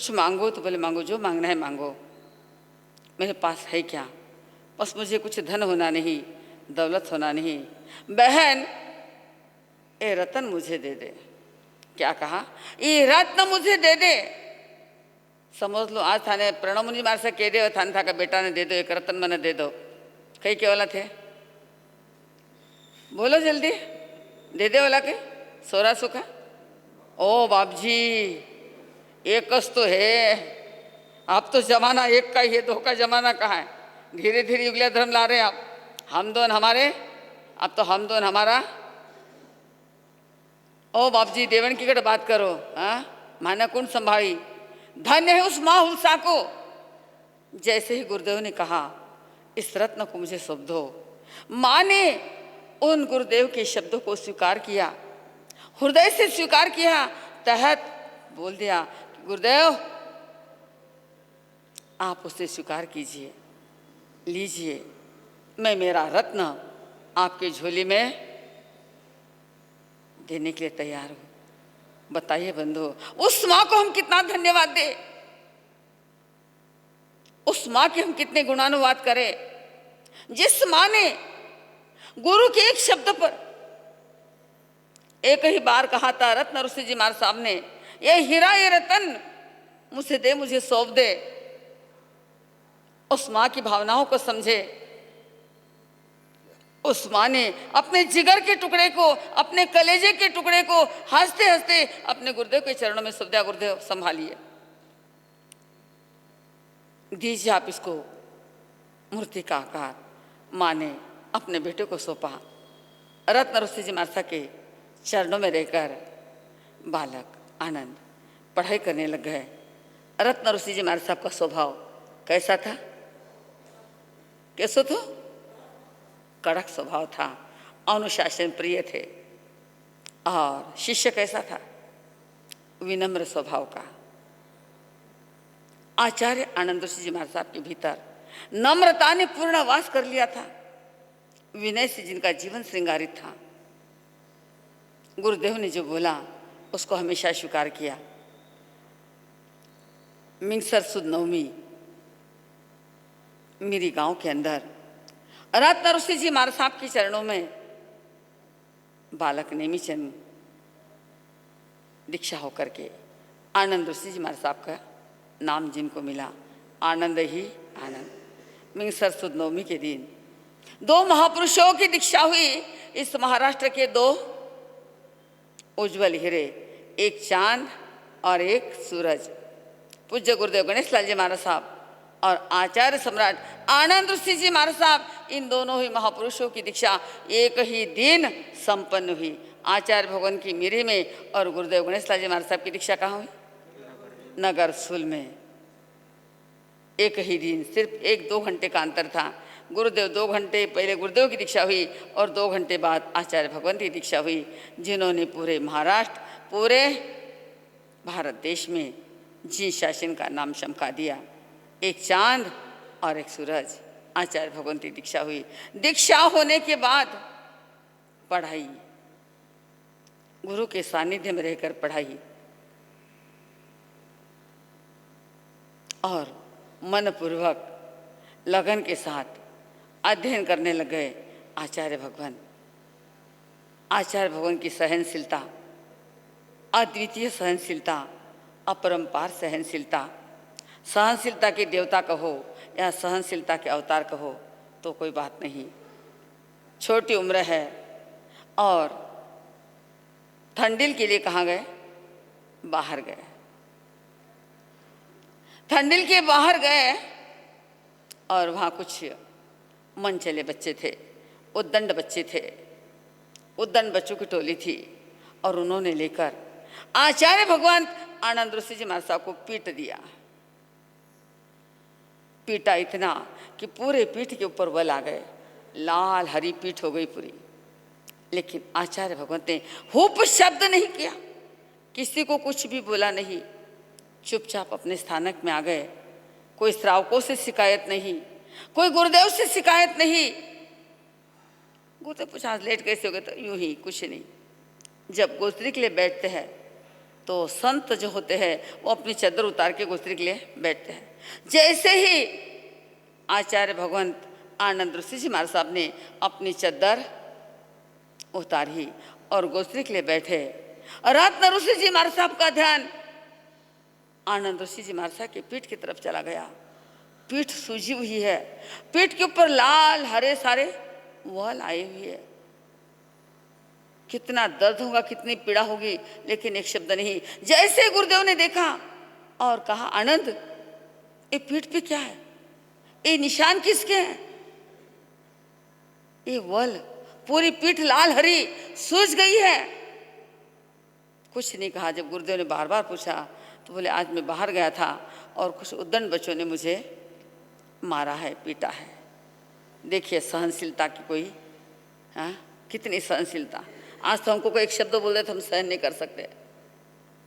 कुछ मांगो तो बोले मांगो, जो मांगना है मांगो, मेरे पास है क्या, बस मुझे कुछ धन होना नहीं, दौलत होना नहीं। बहन ये रतन मुझे दे दे। क्या कहा? ये रत्न मुझे दे दे। समझ लो आज थाने प्रणव मुनि मार से कह दे थाने था का बेटा ने दे दो, एक रतन मैंने दे दो। कहीं के वाला थे? बोलो जल्दी, दे दे वाला के सोरा सुखा। ओ बाप जी एक कस तो है, अब तो जमाना एक का ही है, दो का जमाना कहाँ है। धीरे धीरे युगला धर्म ला रहे हैं आप। हम दोन हमारे, अब तो हम दोन हमारा। ओ बाप जी देवन की कट बात करो। हाँ माना कौन संभाली, धन्य है उस माँ हुलसा को। जैसे ही गुरुदेव ने कहा इस रत्न को मुझे सौंप दो, माँ ने उन गुरुदेव के शब्दों को स्वीकार किया, हृदय से स्वीकार किया, तहत बोल दिया गुरुदेव आप उसे स्वीकार कीजिए, लीजिए, मैं मेरा रत्न आपके झोली में देने के लिए तैयार हूं। बताइए बंधु, उस माँ को हम कितना धन्यवाद दें, उस माँ के हम कितने गुणानुवाद करें, जिस माँ ने गुरु के एक शब्द पर एक ही बार कहा था, रत्न ऋषि जी महाराज साहब ने, ये हीरा ये रतन मुझे दे, मुझे सौंप दे। उस माँ की भावनाओं को समझे, उस माँ ने अपने जिगर के टुकड़े को, अपने कलेजे के टुकड़े को हंसते हंसते अपने गुरुदेव के चरणों में सौंप दिया। गुरुदेव संभालिए, दीजिए आप इसको मूर्ति का आकार। माँ ने अपने बेटे को सौंपा। रत्न ऋषि जी महाराज के चरणों में रहकर बालक आनंद पढ़ाई करने लग गए। रत्न ऋषि जी महाराज साहब का स्वभाव कैसा था? कैसो था? कड़क स्वभाव था, अनुशासन प्रिय थे। और शिष्य कैसा था? विनम्र स्वभाव का। आचार्य आनंद ऋषि जी महाराज साहब के भीतर नम्रता ने पूर्ण वास कर लिया था, विनय से जिनका जीवन श्रृंगारित था। गुरुदेव ने जो बोला उसको हमेशा स्वीकार किया। मिंगसर सुद नवमी मेरी गांव के अंदर रत्न ऋषि जी महाराज साहब के चरणों में बालक नेमीचंद दीक्षा होकर के आनंद ऋषि जी महाराज साहब का नाम जिनको मिला, आनंद ही आनंद। मिंगसर सुद नवमी के दिन दो महापुरुषों की दीक्षा हुई। इस महाराष्ट्र के दो उज्जवल हीरे, एक चांद और एक सूरज, पूज्य गुरुदेव गणेश लाल जी महाराज साहब और आचार्य सम्राट आनंद ऋषि जी महाराज साहब, इन दोनों ही महापुरुषों की दीक्षा एक ही दिन संपन्न हुई। आचार्य भगवान की मिरी में और गुरुदेव गणेश लाल जी महाराज साहब की दीक्षा कहाँ हुई? नगर सुल में। एक ही दिन, सिर्फ 1-2 घंटे का अंतर था। गुरुदेव 2 घंटे पहले गुरुदेव की दीक्षा हुई और 2 घंटे बाद आचार्य भगवंत की दीक्षा हुई, जिन्होंने पूरे महाराष्ट्र, पूरे भारत देश में जी शासन का नाम चमका दिया। एक चांद और एक सूरज, आचार्य भगवंत की दीक्षा हुई। दीक्षा होने के बाद पढ़ाई, गुरु के सानिध्य में रहकर पढ़ाई और मनपूर्वक लगन के साथ अध्ययन करने लग गए। आचार्य भगवान की सहनशीलता, अद्वितीय सहनशीलता, अपरंपार सहनशीलता, सहनशीलता के देवता कहो या सहनशीलता के अवतार कहो तो कोई बात नहीं। छोटी उम्र है और ठंडिल के लिए कहाँ गए? बाहर गए। ठंडिल के बाहर गए और वहाँ कुछ मन चले बच्चे थे, उद्दंड बच्चे थे, उद्दंड बच्चों की टोली थी और उन्होंने लेकर आचार्य भगवान आनंद ऋषि जी महाराज साहब को पीट दिया। पीटा इतना कि पूरे पीठ के ऊपर बल आ गए, लाल हरी पीठ हो गई पूरी। लेकिन आचार्य भगवंत ने हुप शब्द नहीं किया, किसी को कुछ भी बोला नहीं, चुपचाप अपने स्थानक में आ गए। कोई श्रावकों से शिकायत नहीं, कोई गुरुदेव से शिकायत नहीं। गुरुदेव पूछा लेट कैसे हो गए? तो यूं ही, कुछ नहीं। जब गोत्री के लिए बैठते हैं तो संत जो होते हैं वो अपनी चादर उतार के गोस्त्री के लिए बैठते हैं। जैसे ही आचार्य भगवंत आनंद ऋषि जी महाराज साहब ने अपनी चादर उतारी और गोस्त्री के लिए बैठे, रत्न ऋषि जी महाराज साहब का ध्यान आनंद ऋषि जी महाराज साहब की पीठ की तरफ चला गया। पीठ सूजी हुई है, पीठ के ऊपर लाल हरे सारे वॉल आए हुए है। कितना दर्द होगा, कितनी पीड़ा होगी, लेकिन एक शब्द नहीं। जैसे गुरुदेव ने देखा और कहा, आनंद ये पीठ पे क्या है, ये निशान किसके हैं? ये वॉल, पूरी पीठ लाल हरी सूज गई है। कुछ नहीं कहा। जब गुरुदेव ने बार बार पूछा तो बोले, आज मैं बाहर गया था और कुछ उद्दंड बच्चों ने मुझे मारा है, पीटा है। देखिए सहनशीलता की कोई, हाँ, कितनी सहनशीलता। आज तो हमको कोई एक शब्द बोल दे तो हम सहन नहीं कर सकते,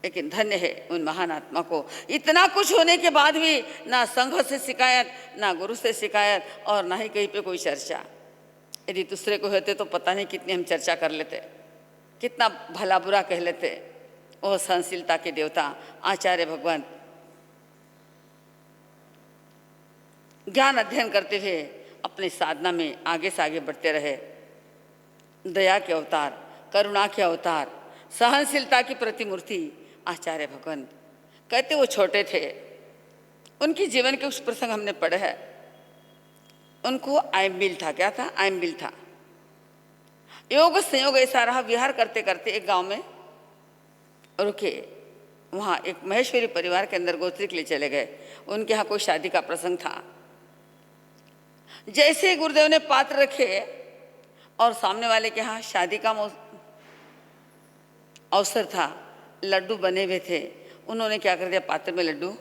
लेकिन धन्य है उन महान आत्मा को। इतना कुछ होने के बाद भी ना संघ से शिकायत, ना गुरु से शिकायत, और ना ही कहीं पे कोई चर्चा। यदि दूसरे को होते तो पता नहीं कितनी हम चर्चा कर लेते, कितना भला बुरा कह लेते। वो सहनशीलता के देवता आचार्य भगवंत ज्ञान अध्ययन करते हुए अपनी साधना में आगे से आगे बढ़ते रहे। दया के अवतार, करुणा के अवतार, सहनशीलता की प्रतिमूर्ति आचार्य भगवंत। कहते वो छोटे थे, उनके जीवन के कुछ प्रसंग हमने पढ़े हैं। उनको आयम्बिल था। क्या था? आयम्बिल था। योग संयोग ऐसा रहा, विहार करते करते एक गांव में रुके। वहाँ एक महेश्वरी परिवार के अंदर गोत्री के लिए चले गए। उनके यहाँ कोई शादी का प्रसंग था। जैसे गुरुदेव ने पात्र रखे और सामने वाले के यहाँ शादी का अवसर था, लड्डू बने हुए थे। उन्होंने क्या कर दिया, पात्र में लड्डू,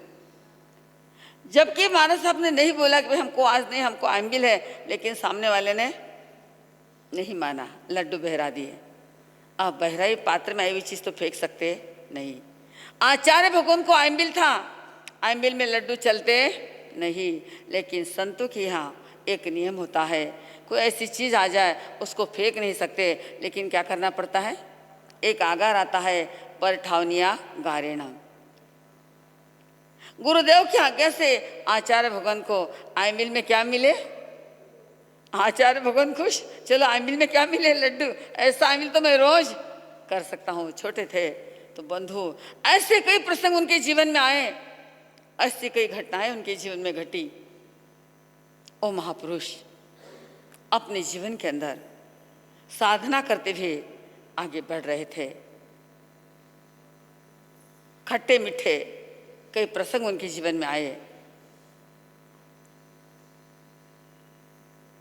जबकि महाराज साहब ने नहीं बोला कि भाई हमको आज नहीं, हमको आयम्बिल है, लेकिन सामने वाले ने नहीं माना, लड्डू बहरा दिए। अब बहराई पात्र में आई हुई चीज़ तो फेंक सकते नहीं। आचार्य भगवान को आयम्बिल था, आयम्बिल में लड्डू चलते नहीं। लेकिन संतों के यहाँ एक नियम होता है, कोई ऐसी चीज़ आ जाए उसको फेंक नहीं सकते, लेकिन क्या करना पड़ता है, एक आगार आता है, पर ठावनिया गारेणा। गुरुदेव की आज्ञा से आचार्य भगवान को आयम्बिल में क्या मिले, आचार्य भगवान खुश, चलो आयम्बिल में क्या मिले, लड्डू। ऐसा आयम्बिल तो मैं रोज कर सकता हूँ। छोटे थे तो बंधु, ऐसे कई प्रसंग उनके जीवन में आए, ऐसी कई घटनाएं उनके जीवन में घटी। ओ महापुरुष अपने जीवन के अंदर साधना करते हुए आगे बढ़ रहे थे। खट्टे मीठे कई प्रसंग उनके जीवन में आए।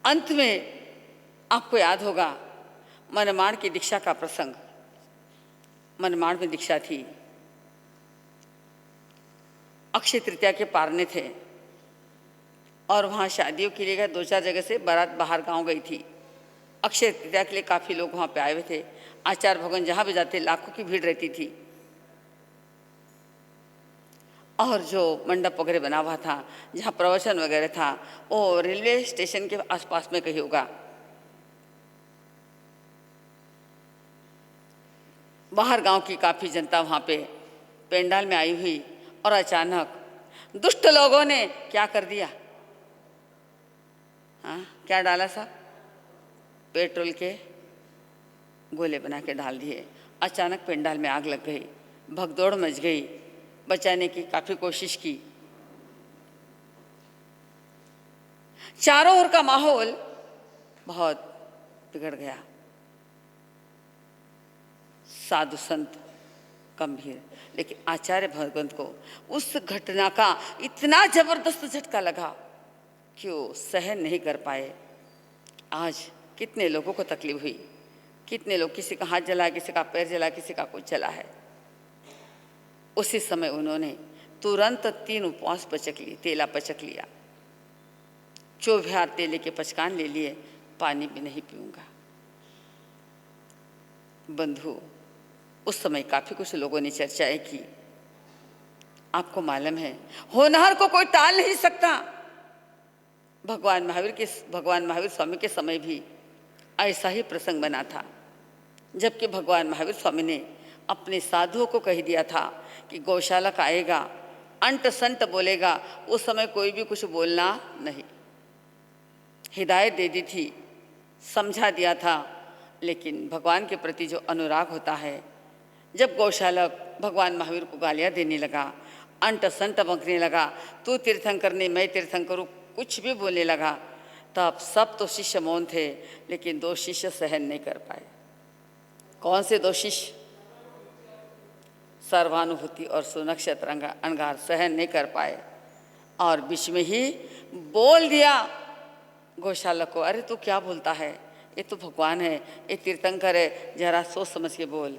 अंत में आपको याद होगा मनमाड़ की दीक्षा का प्रसंग। मनमाड़ में दीक्षा थी, अक्षय तृतीया के पारने थे और वहाँ शादियों के लिए गए। 2-4 जगह से बारात बाहर गांव गई थी। अक्षय तृतीया के लिए काफ़ी लोग वहाँ पे आए हुए थे। आचार्य भगवान जहाँ भी जाते लाखों की भीड़ रहती थी। और जो मंडप वगैरह बना हुआ था, जहाँ प्रवचन वगैरह था, वो रेलवे स्टेशन के आसपास में कहीं होगा। बाहर गांव की काफ़ी जनता वहाँ पे पेंडाल में आई हुई, और अचानक दुष्ट लोगों ने क्या कर दिया, हाँ क्या डाला साहब, पेट्रोल के गोले बना के डाल दिए। अचानक पेंडाल में आग लग गई, भगदौड़ मच गई। बचाने की काफ़ी कोशिश की। चारों ओर का माहौल बहुत बिगड़ गया। साधु संत गंभीर, लेकिन आचार्य भगवंत को उस घटना का इतना जबरदस्त झटका लगा कि वो सहन नहीं कर पाए। आज कितने लोगों को तकलीफ हुई, कितने लोग, किसी का हाथ जला, किसी का पैर जला, किसी का कुछ जला है। उसी समय उन्होंने तुरंत 3 उपवास पचक लिए, तेला पचक लिया। 24 तेले के पचकान ले लिए, पानी भी नहीं पीऊंगा। बंधु, उस समय काफ़ी कुछ लोगों ने चर्चाएं की। आपको मालूम है होनहार को कोई टाल नहीं सकता। भगवान महावीर स्वामी के समय भी ऐसा ही प्रसंग बना था, जबकि भगवान महावीर स्वामी ने अपने साधुओं को कह दिया था कि गौशालक आएगा, अंट संट बोलेगा, उस समय कोई भी कुछ बोलना नहीं। हिदायत दे दी थी, समझा दिया था। लेकिन भगवान के प्रति जो अनुराग होता है, जब गौशालक भगवान महावीर को गालियाँ देने लगा, अंट संट बकने लगा, तू तीर्थंकर नहीं मैं तीर्थंकर, कुछ भी बोलने लगा, तब सब तो शिष्य मौन थे, लेकिन 2 शिष्य सहन नहीं कर पाए। कौन से 2 शिष्य? सर्वानुभूति और सुनक्षत्र अंगार सहन नहीं कर पाए और बीच में ही बोल दिया गौशाला को, अरे तू क्या बोलता है, ये तो भगवान है, ये तीर्थंकर है, जरा सोच समझ के बोल।